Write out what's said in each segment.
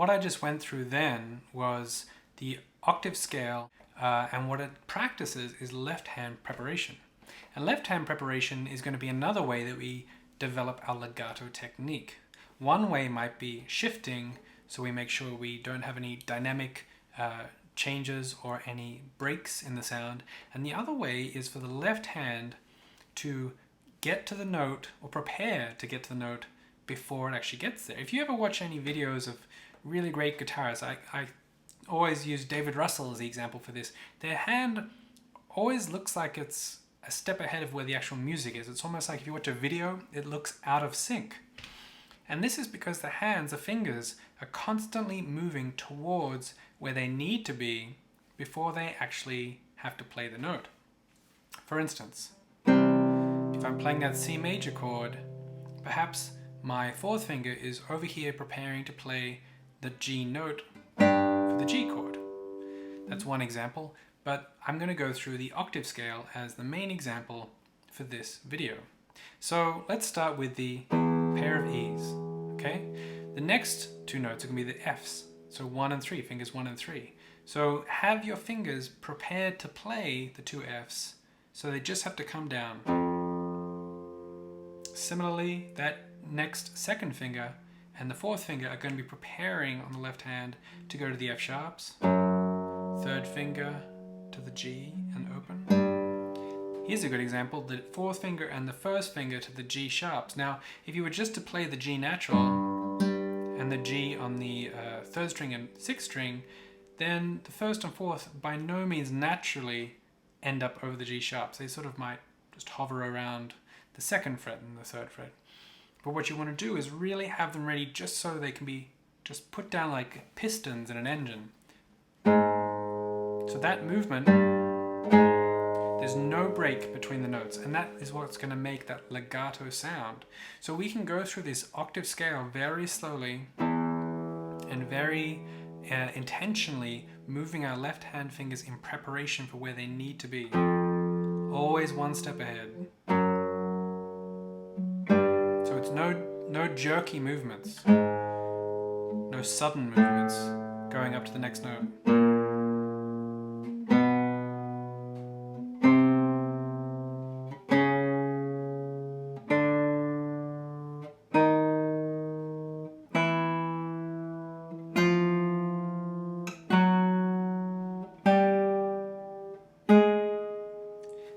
what I just went through then was the octave scale, and what it practices is left hand preparation. And left hand preparation is going to be another way that we develop our legato technique. One way might be shifting, so we make sure we don't have any dynamic changes or any breaks in the sound. And the other way is for the left hand to get to the note, or prepare to get to the note before it actually gets there. If you ever watch any videos of really great guitarists, I always use David Russell as the example for this. Their hand always looks like it's a step ahead of where the actual music is. It's almost like if you watch a video, it looks out of sync. And this is because the hands, the fingers, are constantly moving towards where they need to be before they actually have to play the note. For instance, if I'm playing that C major chord, perhaps my fourth finger is over here preparing to play the G note for the G chord. That's one example, but I'm going to go through the octave scale as the main example for this video. So let's start with the pair of E's, okay? The next two notes are going to be the F's, so 1 and 3, fingers 1 and 3. So have your fingers prepared to play the two F's, so they just have to come down. Similarly, that next second finger and the fourth finger are going to be preparing on the left hand to go to the F sharps, third finger to the G and open. Here's a good example, the fourth finger and the first finger to the G sharps. Now, if you were just to play the G natural and the G on the third string and sixth string, then the first and fourth by no means naturally end up over the G sharps. They sort of might just hover around the second fret and the third fret. But what you want to do is really have them ready just so they can be just put down like pistons in an engine. So that movement, there's no break between the notes, and that is what's going to make that legato sound. So we can go through this octave scale very slowly and very intentionally, moving our left hand fingers in preparation for where they need to be. Always one step ahead. So it's no jerky movements, no sudden movements going up to the next note.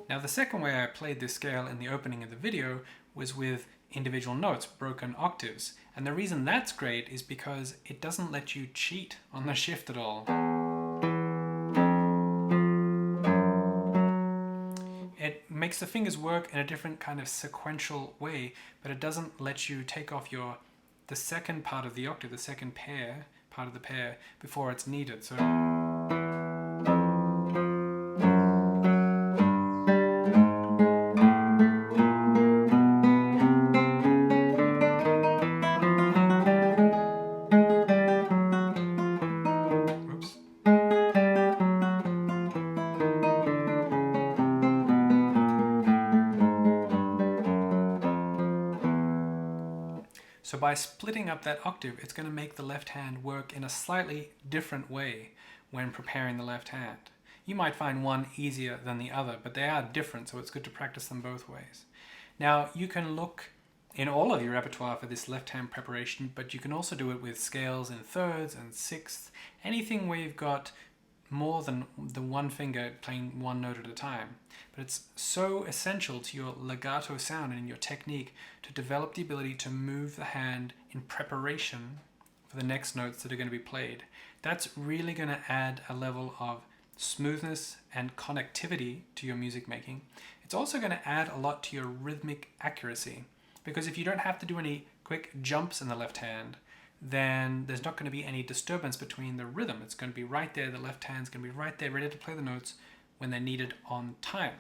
Now the second way I played this scale in the opening of the video was with individual notes, broken octaves. And the reason that's great is because it doesn't let you cheat on the shift at all. It makes the fingers work in a different kind of sequential way, but it doesn't let you take off the second part of the octave, the second part of the pair, before it's needed. So So by splitting up that octave, it's going to make the left hand work in a slightly different way when preparing the left hand. You might find one easier than the other, but they are different, so it's good to practice them both ways. Now, you can look in all of your repertoire for this left hand preparation, but you can also do it with scales in thirds and sixths, anything where you've got more than the one finger playing one note at a time. But it's so essential to your legato sound and your technique to develop the ability to move the hand in preparation for the next notes that are going to be played. That's really going to add a level of smoothness and connectivity to your music making. It's also going to add a lot to your rhythmic accuracy, because if you don't have to do any quick jumps in the left hand, then there's not going to be any disturbance between the rhythm. It's going to be right there, the left hand's going to be right there ready to play the notes when they're needed on time.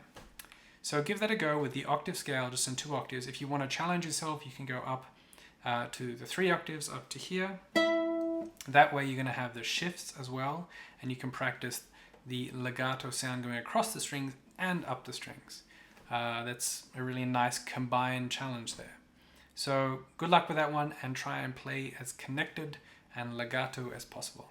So give that a go with the octave scale, just in 2 octaves. If you want to challenge yourself, you can go up to the 3 octaves up to here. That way you're going to have the shifts as well, and you can practice the legato sound going across the strings and up the strings. That's a really nice combined challenge there. So good luck with that one, and try and play as connected and legato as possible.